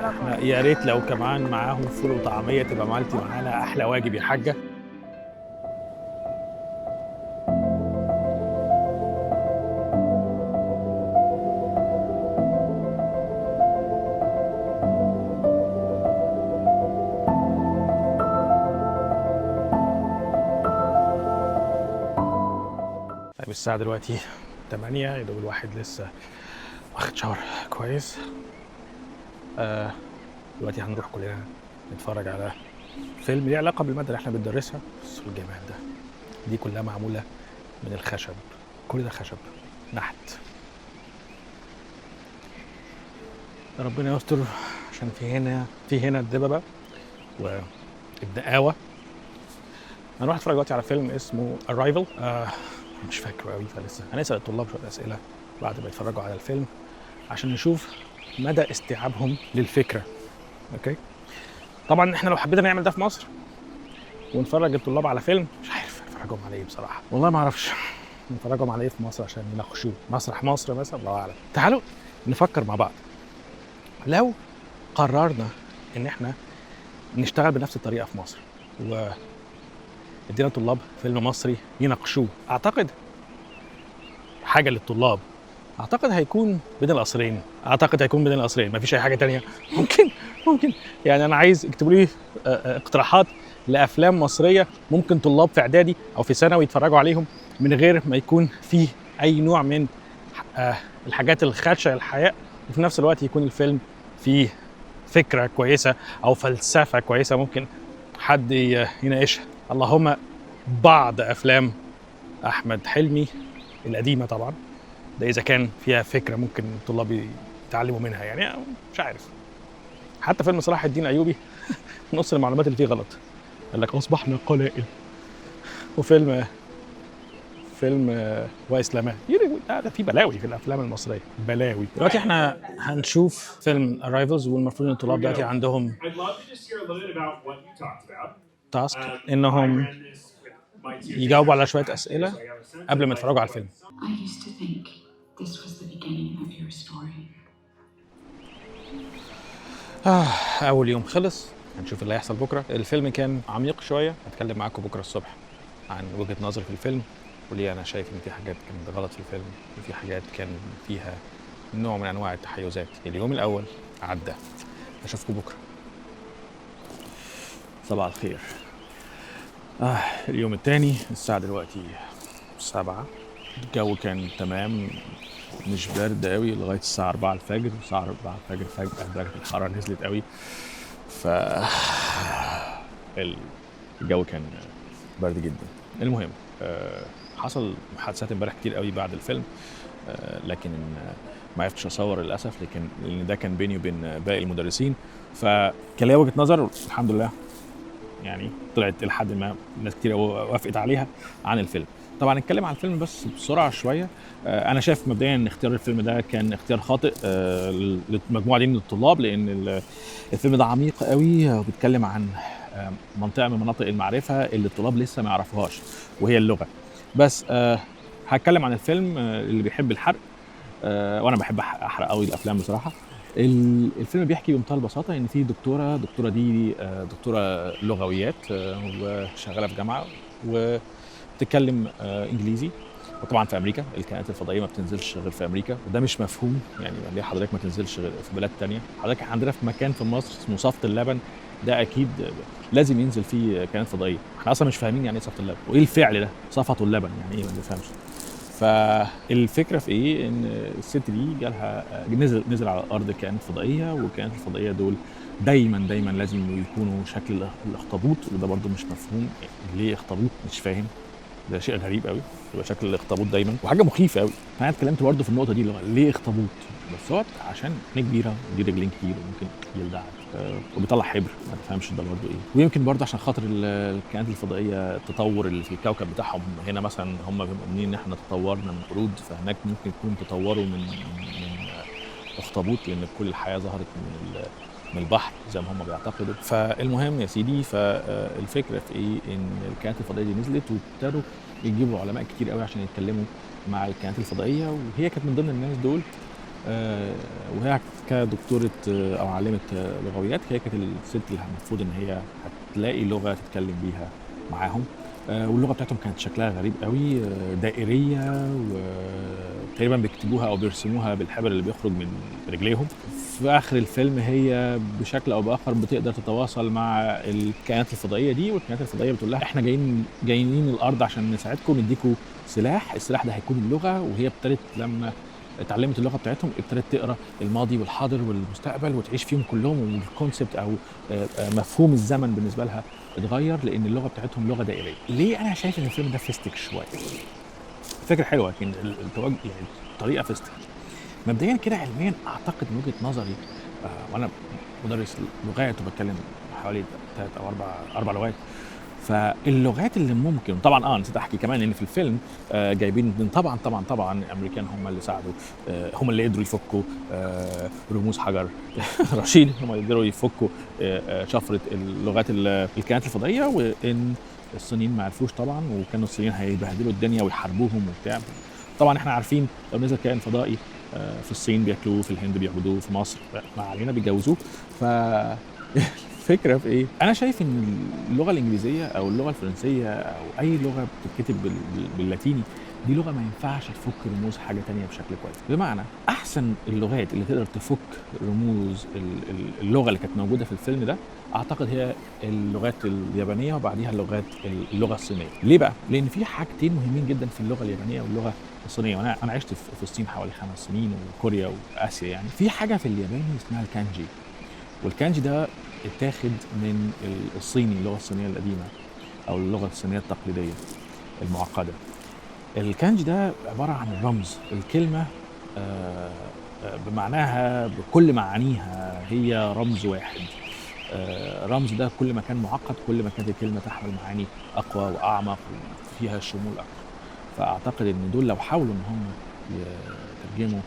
احنا يا ريت لو كمان معاهم فول وطعميه تبقى عملتي معانا احلى واجب يا حاجه. طيب الساعه دلوقتي 8، يا دوب الواحد لسه واخد شاور كويس. دلوقتي هنروح كلنا نتفرج على فيلم ليه علاقه بالماده اللي احنا بندرسها. بص الجمال ده، دي كلها معموله من الخشب، كل ده خشب نحت. ربنا يستر عشان في هنا الدببه والدقاوه. هنروح نتفرج دلوقتي على فيلم اسمه Arrival. مش فاكره قوي، فلسه هنسال الطلاب شويه اسئله بعد ما يتفرجوا على الفيلم عشان نشوف مدى استيعابهم للفكره. اوكي، طبعا احنا لو حبينا نعمل ده في مصر ونفرج الطلاب على فيلم، مش عارف نفرجهم على ايه بصراحه، والله ما اعرفش نفرجهم على ايه في مصر عشان يناقشوه. مسرح مصر مثلا، الله اعلم. تعالوا نفكر مع بعض، لو قررنا ان احنا نشتغل بنفس الطريقه في مصر وادينا الطلاب فيلم مصري يناقشوه، اعتقد حاجه للطلاب، اعتقد هيكون بين القصرين، مفيش اي حاجه تانية. ممكن يعني انا عايز اكتبوا لي اقتراحات لافلام مصريه ممكن طلاب في اعدادي او في ثانوي يتفرجوا عليهم من غير ما يكون فيه اي نوع من الحاجات الخادشه للحياء، وفي نفس الوقت يكون الفيلم فيه فكره كويسه او فلسفه كويسه ممكن حد يناقشها. اللهم بعض افلام احمد حلمي القديمه طبعا، ده اذا كان فيها فكره ممكن الطلاب يتعلموا منها، يعني مش عارف. حتى فيلم صلاح الدين ايوبي نص المعلومات اللي فيه غلط، قال لك اصبحنا قلائل. وفيلم واسلامات، ده في بلاوي في الافلام المصريه، بلاوي. دلوقتي احنا هنشوف فيلم Arrivals، والمفروض ان الطلاب دلوقتي عندهم تاسك انهم يجاوبوا على شويه اسئله قبل ما يتفرجوا على الفيلم. اول يوم خلص، هنشوف اللي هيحصل بكره. الفيلم كان عميق شويه، هتكلم معاكم بكره الصبح عن وجهه نظري في الفيلم وليه انا شايف ان في حاجات كانت غلط في الفيلم وفي حاجات كان فيها نوع من انواع التحيزات. اليوم الاول عدى، اشوفكم بكره. صباح الخير. اليوم الثاني، الساعه دلوقتي 7، الجو كان تمام، مش برد قوي لغايه الساعه 4 الفجر. الساعه 4 الفجر فجاه درجه الحراره نزلت قوي، ف الجو كان برد جدا. المهم حصل محادثات امبارح كتير قوي بعد الفيلم، لكن ما عرفتش اصور للاسف، لان ده كان بيني وبين باقي المدرسين، فكان ليا وجهه نظر الحمد لله يعني طلعت لحد ما ناس كتير وافقت عليها عن الفيلم. طبعا نتكلم عن الفيلم بس بسرعه شويه. انا شايف مبدئيا ان اختيار الفيلم ده كان اختيار خاطئ للمجموعه دي من الطلاب، لان الفيلم ده عميق قوي وبيتكلم عن منطقه من مناطق المعرفه اللي الطلاب لسه ما يعرفوهاش، وهي اللغه. بس هتكلم عن الفيلم اللي بيحب الحرق، وانا بحب احرق قوي الافلام بصراحه. الفيلم بيحكي بمنتهى البساطه ان في دكتوره دي دكتوره لغويات، وشغاله في جامعه وبتتكلم انجليزي. وطبعا في امريكا الكائنات الفضائيه ما بتنزلش غير في امريكا، وده مش مفهوم. يعني ليه حضرتك ما تنزلش غير في بلاد تانية؟ حضرتك عندنا في مكان في مصر اسمه صفة اللبن، ده اكيد لازم ينزل فيه كائنات فضائيه. احنا اصلا مش فاهمين يعني ايه صفة اللبن وايه الفعل ده صفة اللبن، يعني ايه ما بنفهمش. فالفكره في ايه؟ ان الست دي جالها نزل على الارض كائنات فضائيه، والكائنات الفضائيه دول دايما لازم يكونوا شكل الاخطبوط، وده برضو مش مفهوم. ليه اخطبوط؟ مش فاهم، ده شيء غريب قوي يبقى شكل الاخطبوط دايما، وحاجه مخيفه قوي. انا اتكلمت برضو في النقطه دي اللي هو ليه اخطبوط، بس هو عشان عينيه كبيره ودي رجلين كتير وممكن يلدعك وبيطلع حبر، ما تفهمش ده برضو ايه. ويمكن برضو عشان خاطر الكائنات الفضائيه التطور اللي في الكوكب بتاعهم. هنا مثلا هم مؤمنين ان احنا تطورنا من قرود، فهناك ممكن يكون تطوروا من اخطبوط، لان كل الحياه ظهرت من البحر زي ما هم بيعتقدوا. فالمهم يا سيدي، فالفكره في ايه؟ ان الكائنات الفضائيه دي نزلت وابتدوا يجيبوا علماء كتير قوي عشان يتكلموا مع الكائنات الفضائيه، وهي كانت من ضمن الناس دول وهي كدكتورة أو عالمة لغويات، هي كانت الست اللي المفروض إن هي هتلاقي لغة تتكلم بيها معاهم. واللغة بتاعتهم كانت شكلها غريب أوي، دائرية وتقريبًا بيكتبوها أو بيرسموها بالحبر اللي بيخرج من رجليهم. في آخر الفيلم هي بشكل أو بآخر بتقدر تتواصل مع الكائنات الفضائية دي، والكائنات الفضائية بتقول لها إحنا جايين الأرض عشان نساعدكم، نديكم سلاح، السلاح ده هيكون اللغة. وهي ابتدت لمّا اتعلمت اللغة بتاعتهم ابتدت تقرا الماضي والحاضر والمستقبل وتعيش فيهم كلّهم، والconcept أو مفهوم الزمن بالنسبة لها اتغيّر، لإن اللغة بتاعتهم لغة دائرية. ليه أنا شايف إن الفيلم ده فيستك شوية؟ فكرة حلوة لكن يعني الطريقة فيستك. مبدئيًا كده علميًا أعتقد من وجهة نظري، وأنا مدرس لغات وباتكلم حوالي 3 أو 4 لغات. فاللغات اللي ممكن طبعًا نسيت أحكي كمان إن في الفيلم جايبين إن طبعًا الأمريكان هم اللي ساعدوا، هم اللي قدروا يفكوا رموز حجر رشيد، هم اللي قدروا يفكوا شفرة اللغات الكائنات الفضائية، وإن الصينيين ما عرفوش طبعًا، وكانوا الصينيين هيبهدلوا الدنيا ويحاربوهم وبتاع. طبعًا إحنا عارفين لو نزل كائن فضائي في الصين بياكلوه، في الهند بيعبدوه، في مصر ما علينا بيجوزوه. ف الفكرة في إيه؟ أنا شايف إن اللغة الإنجليزية أو اللغة الفرنسية أو أي لغة بتتكتب باللاتيني، دي لغة ما ينفعش تفك رموز حاجة تانية بشكل كويس. بمعنى أحسن اللغات اللي تقدر تفك رموز اللغة اللي كانت موجودة في الفيلم ده، أعتقد هي اللغات اليابانية وبعديها اللغة الصينية. ليه بقى؟ لأن في حاجتين مهمين جدًا في اللغة اليابانية واللغة الصينية، وأنا عِشت في الصين حوالي 5 سنين وكوريا وآسيا يعني. في حاجة في الياباني اسمها الكانجي، والكانجي ده اتاخد من الصيني، اللغة الصينية القديمة أو اللغة الصينية التقليدية المعقدة. الكانجي ده عبارة عن رمز، الكلمة آآ بمعناها بكل معانيها هي رمز واحد. الرمز ده كل ما كان معقد كل ما كانت الكلمة تحمل معاني أقوى وأعمق وفيها شمول أكتر. فأعتقد إن دول لو حاولوا إن هم يترجموا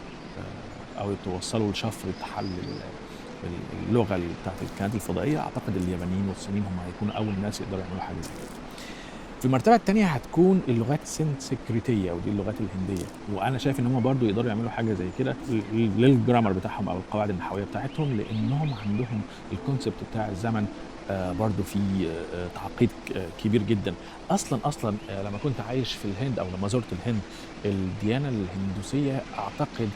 أو يتوصلوا لشفرة حل اللغة بتاعة الكائنات الفضائية، أعتقد اليابانيين والصينيين هم هيكونوا أول ناس يقدروا يعملوا حاجة زي كده. في المرتبة التانية هتكون اللغات السنسكريتية ودي اللغات الهندية، وأنا شايف إن هم برضو يقدروا يعملوا حاجة زي كده للجرامر بتاعهم أو القواعد النحوية بتاعتهم، لأنهم عندهم الكونسبت بتاع الزمن برضو في تعقيد كبير جدا. أصلا لما كنت عايش في الهند أو لما زرت الهند، الديانة الهندوسية أعتقد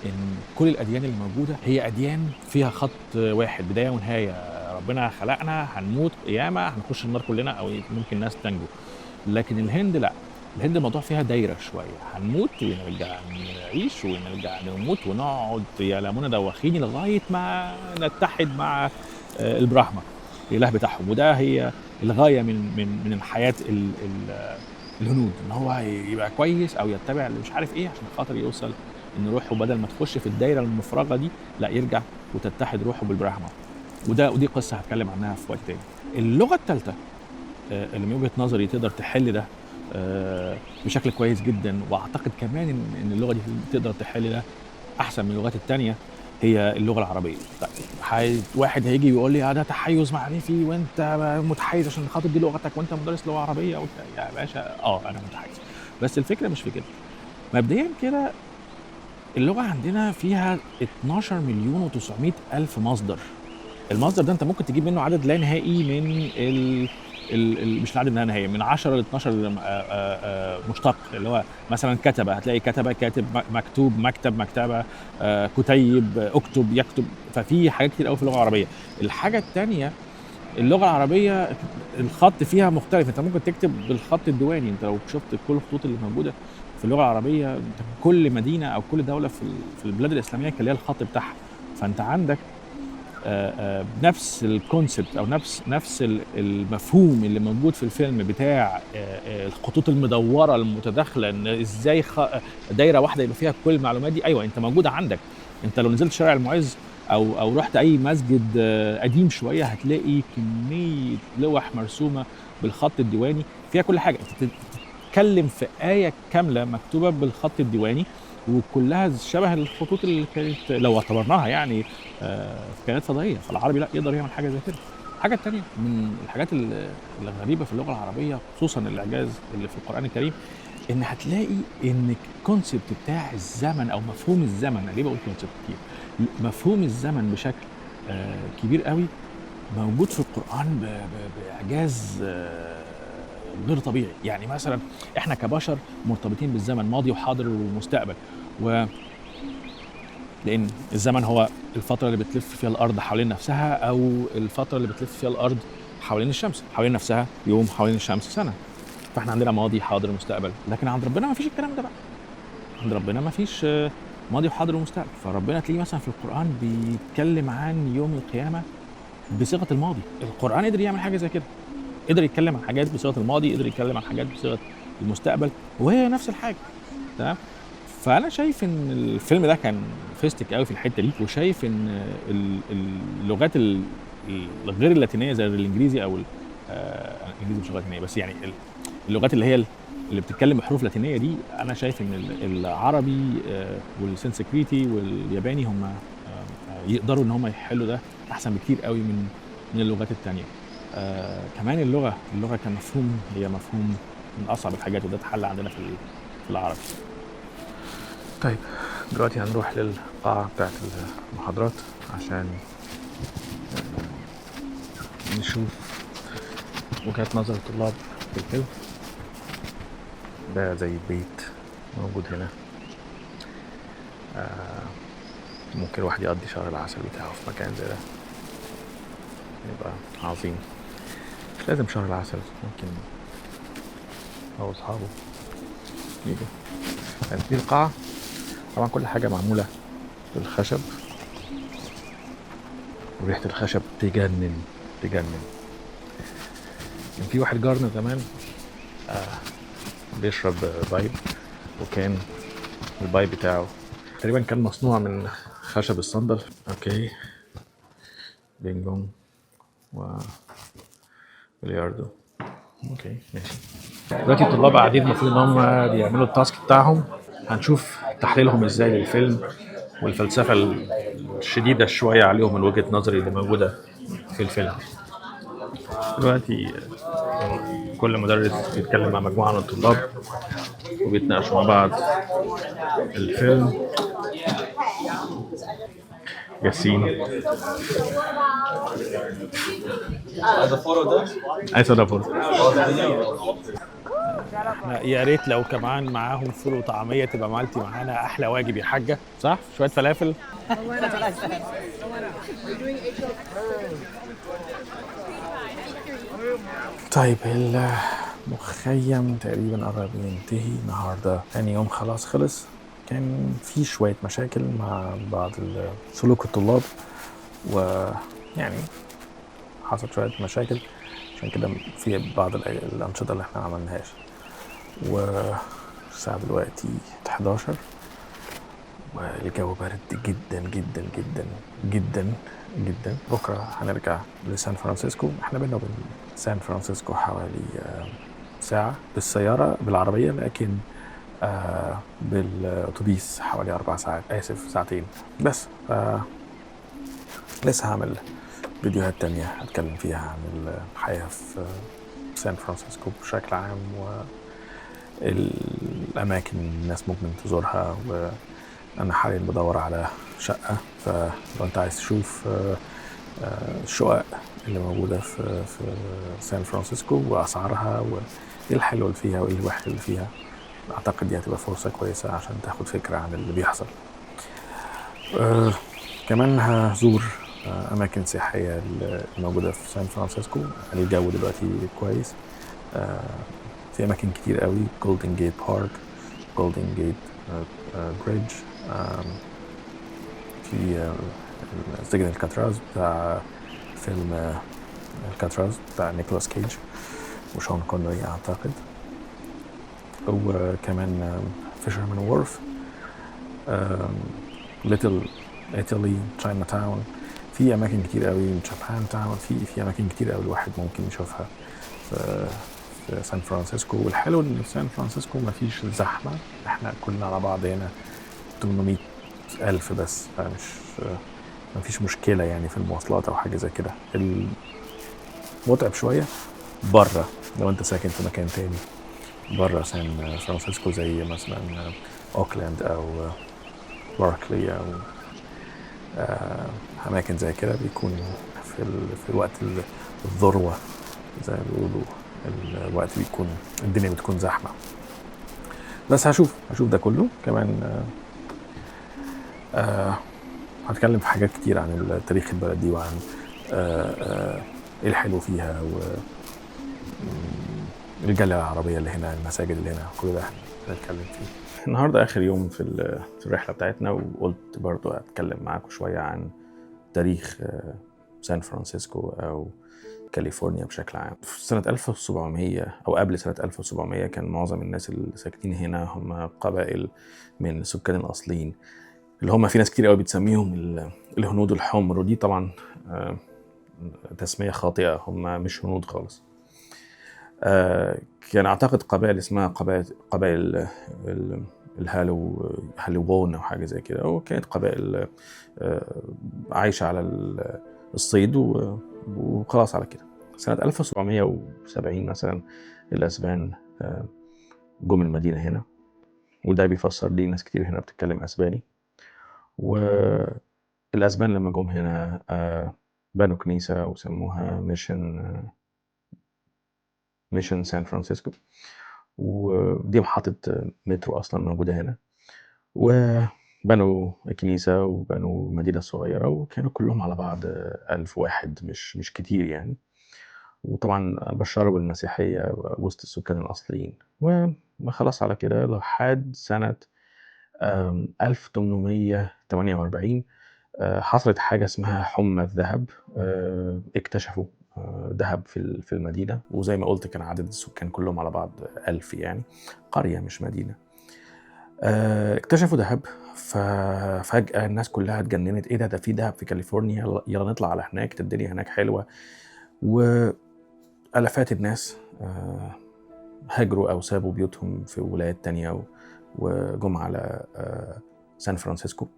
إن كل الأديان اللي موجودة هي أديان فيها خط واحد، بداية ونهاية. ربنا خلقنا، هنموت قيامة، هنخش النار كلنا أو ممكن ناس تنجو. لكن الهند لأ، الهند الموضوع فيها دايرة شوية، هنموت ونرجع نعيش ونرجع نموت ونقعد يعلمون دوخين لغاية ما نتحد مع البراهما الإله بتاعهم. وده هي الغاية من حياة الهنود، إن هو يبقى كويس أو يتبع اللي مش عارف إيه عشان خاطر يوصل إن روحه بدل ما تخش في الدايرة المفرغة دي، لأ يرجع وتتحد روحه بالبراهما. ودي قصة هاتكلم عنها في وقت تاني. اللغة التالتة اللي من وجهة نظري تقدر تحل ده بشكل كويس جدًا، وأعتقد كمان إن اللغة دي تقدر تحل ده أحسن من اللغات التانية، هي اللغة العربية. طيب واحد هييجي يقول لي ده تحيُّز معرفي وأنت متحيِّز عشان خاطر دي لغتك وأنت مدرس لغة عربية وأنت يا باشا أنا متحيِّز، بس الفكرة مش في كده. مبدئيًا كده اللغة عندنا فيها 12.900.000 مصدر. المصدر ده أنت ممكن تجيب منه عدد لا نهائي من ال مش العدد لا نهائي، من 10 ل12 مشتق، اللي هو مثلًا كتبة، هتلاقي كتبة، كاتب، مكتوب، مكتب، مكتبة، كُتيب، اكتب، يكتب. ففي حاجات كتير أوي في اللغة العربية. الحاجة التانية، اللغة العربية الخط فيها مختلف، أنت ممكن تكتب بالخط الديواني. أنت لو شُفت كل الخطوط اللي موجودة في اللغة العربية، أنت كل مدينة أو كل دولة في البلاد الإسلامية كان ليها الخط بتاعها. فأنت عندك بنفس الكونسبت أو نفس المفهوم اللي موجود في الفيلم بتاع الخطوط المدورة المتداخلة، إن إزاي دايرة واحدة يبقى فيها كل المعلومات دي. أيوه أنت موجودة عندك. أنت لو نزلت شارع المعز أو رُحت أي مسجد قديم شوية، هتلاقي كمية لوح مرسومة بالخط الديواني فيها كل حاجة. أنت بتتكلم في آية كاملة مكتوبة بالخط الديواني وكلها شبه الخطوط اللي كانت لو اعتبرناها يعني في كائنات فضائية. فالعربي لأ يقدر يعمل حاجة زي كده. الحاجة التانية من الحاجات الغريبة في اللغة العربية، خصوصًا الإعجاز اللي في القرآن الكريم، ان هتلاقي ان الكونسبت بتاع الزمن او مفهوم الزمن، أنا ليه بقول كونسبت كتير، مفهوم الزمن بشكل كبير قوي موجود في القرآن بإعجاز غير طبيعي. يعني مثلا احنا كبشر مرتبطين بالزمن، ماضي وحاضر ومستقبل، و لان الزمن هو الفتره اللي بتلف فيها الارض حوالين نفسها، او الفتره اللي بتلف فيها الارض حوالين الشمس، حوالين نفسها يوم، حوالين الشمس سنه. فاحنا عندنا ماضي حاضر مستقبل، لكن عند ربنا ما فيش الكلام ده بقى. عند ربنا ما فيش ماضي وحاضر ومستقبل. فربنا تلاقيه مثلا في القرآن بيتكلم عن يوم القيامة بصيغة الماضي. القرآن قدر يعمل حاجة زي كده، قدر يتكلم عن حاجات بصيغة الماضي، قدر يتكلم عن حاجات بصيغة المستقبل، وهي نفس الحاجة. تمام. فأنا شايف إن الفيلم ده كان فيستك قوي في الحتة دي، وشايف إن اللغات الغير اللاتينية زي الإنجليزي أو الإنجليزي مش لغة لاتينية، بس يعني اللغات اللي هي اللي بتتكلم بحروف لاتينيه دي، انا شايف ان العربي والسنسكريتي والياباني هم يقدروا ان هم يحلوا ده احسن بكتير قوي من اللغات التانية. كمان اللغه كمفهوم هي مفهوم من اصعب الحاجات، وده اتحل عندنا في العربي. طيب دلوقتي هنروح للقاعه بتاعت المحاضرات عشان نشوف وجهات نظر الطلاب في الفيلم. ده زي بيت موجود هنا، ممكن الواحد يقضي شهر العسل بتاعه في مكان زي ده، يبقى عظيم. مش لازم شهر العسل، ممكن هو أصحابه يجوا. دي القاعة، طبعا كل حاجة معمولة بالخشب، وريحة الخشب تجنن. كان في واحد جارنا زمان بيشرب بايب، وكان البايب بتاعه تقريبا كان مصنوع من خشب الصندل. اوكي، بينج بونج وبلياردو. اوكي ماشي. دلوقتي الطلاب قاعدين، المفروض ان هم بيعملوا التاسك بتاعهم. هنشوف تحليلهم ازاي للفيلم والفلسفه الشديده شويه عليهم من وجهه نظري اللي موجوده في الفيلم. دلوقتي كل مدرس بيتكلم مع مجموعه من الطلاب وبيتناقشوا مع بعض الفيلم. ياسين عايز فوتو. احنا يا ريت لو كمان معاهم فول وطعميه تبقى عملتي معانا احلى واجب يا حاجه، صح؟ شويه فلافل. طيب المخيم تقريبا قرب ينتهي النهارده، تاني يوم خلاص خلص. كان في شويه مشاكل مع بعض سلوك الطلاب، ويعني حصل شويه مشاكل، عشان كده في بعض الانشطه اللي احنا عملناهاش. والساعه دلوقتي 11 والجو بارد جدا جدا جدا جدا جدا. بكره هنرجع لسان فرانسيسكو. احنا بينا وبين سان فرانسيسكو حوالي ساعه بالسياره بالعربيه، لكن بالاتوبيس حوالي 4 ساعات، اسف ساعتين بس. لسه هعمل فيديوهات تانية هتكلم فيها عن الحياة في سان فرانسيسكو بشكل عام، والأماكن الناس ممكن تزورها. وأنا حاليا بدور على شقة، فلو أنت عايز تشوف الشقق اللي موجودة في سان فرانسيسكو وأسعارها وإيه الحلو اللي فيها وإيه الوحش اللي فيها، أعتقد دي هتبقى فرصة كويسة عشان تاخد فكرة عن اللي بيحصل. كمان هزور أماكن سياحية الموجودة في سان فرانسيسكو. الجو دلوقتي كويس، في أماكن كتير قوي، جولدن جيت بارك، جولدن جيت بريدج، في سجن الكاتراز بتاع فيلم الكاتراز بتاع نيكولاس كيج وشون كونري أعتقد، وكمان فيشرمان وورف، ليتل إيطالي، تشاينا تاون. في أماكن كتير قوي، جابان تاون، في أماكن كتير قوي الواحد ممكن يشوفها في سان فرانسيسكو. والحلو إن في سان فرانسيسكو مفيش زحمة، إحنا كلنا على بعض هنا 800,000 بس، مفيش مشكلة يعني في المواصلات أو حاجة زي كده. المتعب شوية برا لو أنت ساكن في مكان تاني، بره سان فرانسيسكو زي مثلا اوكلاند او باركلي او اماكن زي كده، بيكون في الوقت الذروه زي ما بيقولوا، الوقت بيكون الدنيا بتكون زحمه. بس هشوف ده كله كمان. هتكلم في حاجات كتير عن تاريخ البلد دي، وعن ايه الحلو فيها، والجالية العربية اللي هنا، المساجد اللي هنا، كل ده هنتكلم فيه. النهارده آخر يوم في الرحلة بتاعتنا، وقلت برضو أتكلم معاكم شوية عن تاريخ سان فرانسيسكو أو كاليفورنيا بشكل عام. في سنة 1700 أو قبل سنة 1700 كان معظم الناس اللي ساكنين هنا هم قبائل من السكان الأصليين، اللي هم في ناس كتير قوي بتسميهم الهنود الحمر، ودي طبعا تسمية خاطئة، هم مش هنود خالص. كان أعتقد قبائل اسمها قبائل الهالوون أو حاجة زي كده، وكانت قبائل عايشة على الصيد وخلاص على كده. سنة 1770 مثلا الأسبان جم المدينة هنا، وده بيفسر ليه ناس كتير هنا بتتكلم أسباني. والأسبان لما جم هنا بنوا كنيسة وسموها ميشن سان فرانسيسكو، ودي محطة مترو أصلا موجودة هنا، وبنوا كنيسة وبنوا مدينة صغيرة، وكانوا كلهم على بعض 1000 واحد، مش كتير يعني. وطبعا بشروا بالمسيحية وسط السكان الأصليين، وما خلاص على كده لحد سنة 1848 حصلت حاجة اسمها حمى الذهب. اكتشفوا ذهب في المدينة، وزي ما قلت كان عدد السكان كلهم على بعض 1000 يعني، قرية مش مدينة. اكتشفوا ذهب، ففجأة الناس كلها اتجننت، ايه ده في ذهب في كاليفورنيا، يلا نطلع على هناك، الدنيا هناك حلوة. وألفات الناس هاجروا أو سابوا بيوتهم في ولايات تانية وجم على سان فرانسيسكو.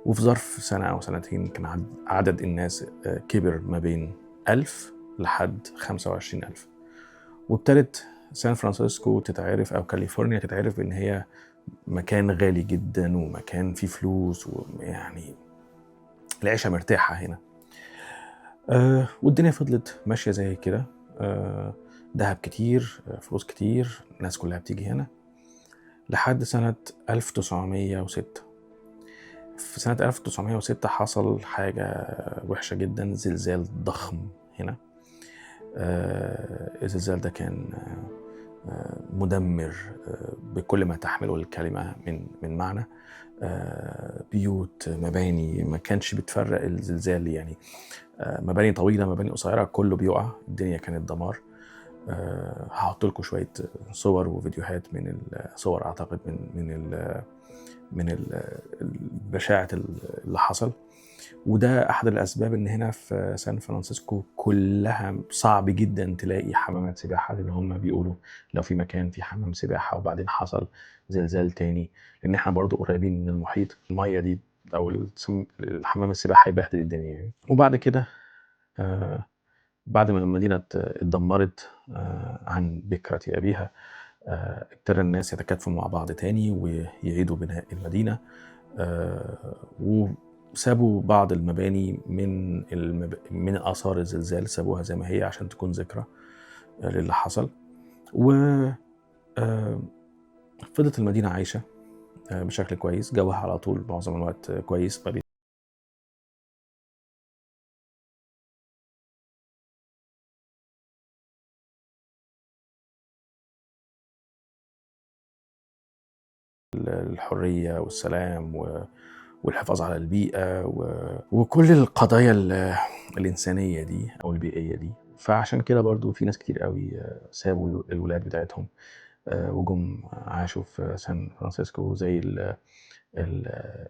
وفي ظرف سنة أو سنتين كان عدد الناس كبر ما بين 1000 لحد 25,000. وابتدت سان فرانسيسكو تتعرف، أو كاليفورنيا تتعرف، بأن هي مكان غالي جدا ومكان فيه فلوس، ويعني العيشة مرتاحة هنا. والدنيا فضلت ماشية زي كده، دهب كتير، فلوس كتير، الناس كلها بتيجي هنا لحد سنة 1906. في سنة 1906 حصل حاجة وحشة جدا، زلزال ضخم هنا. الزلزال ده كان مدمر بكل ما تحمله الكلمة من معنى. بيوت، مباني، ما كانش بتفرق الزلزال يعني، مباني طويلة، مباني قصيرة، كله بيقع، الدنيا كانت دمار. هحط لكم شوية صور وفيديوهات من الصور، أعتقد من بشاعة اللي حصل. وده أحد الأسباب إن هنا في سان فرانسيسكو كلها صعب جدا تلاقي حمامات سباحة، لأن هم بيقولوا لو في مكان فيه حمام سباحة وبعدين حصل زلزال تاني، لأن احنا برضو قريبين من المحيط، المية دي أو الحمام السباحة هيبهدل الدنيا يعني. وبعد كده بعد ما المدينة اتدمرت عن بكرة أبيها، ابتدى الناس يتكاتفوا مع بعض تاني ويعيدوا بناء المدينة. وسابوا بعض المباني من آثار الزلزال، سابوها زي ما هي عشان تكون ذكرى للي حصل. و فضلت المدينة عايشة بشكل كويس، جوها على طول معظم الوقت كويس، ما الحرية والسلام والحفاظ على البيئة وكل القضايا الإنسانية دي أو البيئية دي. فعشان كده برضو في ناس كتير قوي سابوا الولايات بتاعتهم وجم عاشوا في سان فرانسيسكو، زي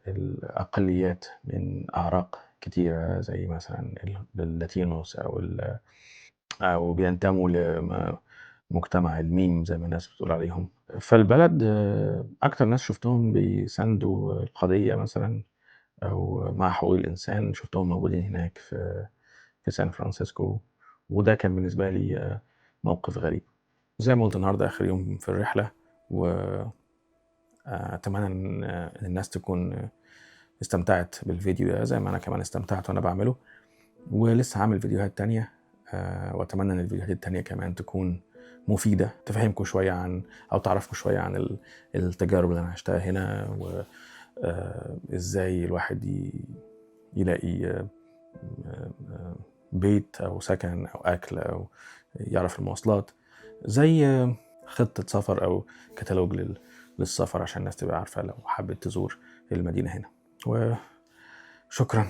الأقليات من أعراق كتيرة، زي مثلا اللاتينوس أو بينتموا لمجتمع الميم زي ما الناس بتقول عليهم. فالبلد أكتر ناس شفتهم بيساندوا القضية مثلا أو مع حقوق الإنسان، شفتهم موجودين هناك في سان فرانسيسكو، وده كان بالنسبة لي موقف غريب. زي ما قلت النهارده آخر يوم في الرحلة، وأتمنى إن الناس تكون استمتعت بالفيديو ده زي ما أنا كمان استمتعت وأنا بعمله، ولسه هعمل فيديوهات تانية. وأتمنى إن الفيديوهات التانية كمان تكون مفيدة، تفهمكم شوية عن أو تعرفكم شوية عن التجارب اللي أنا عشتها هنا، وإزاي الواحد يلاقي بيت أو سكن أو أكل أو يعرف المواصلات، زي خطة سفر أو كتالوج للسفر عشان الناس تبقى عارفة لو حابة تزور المدينة هنا. وشكرا.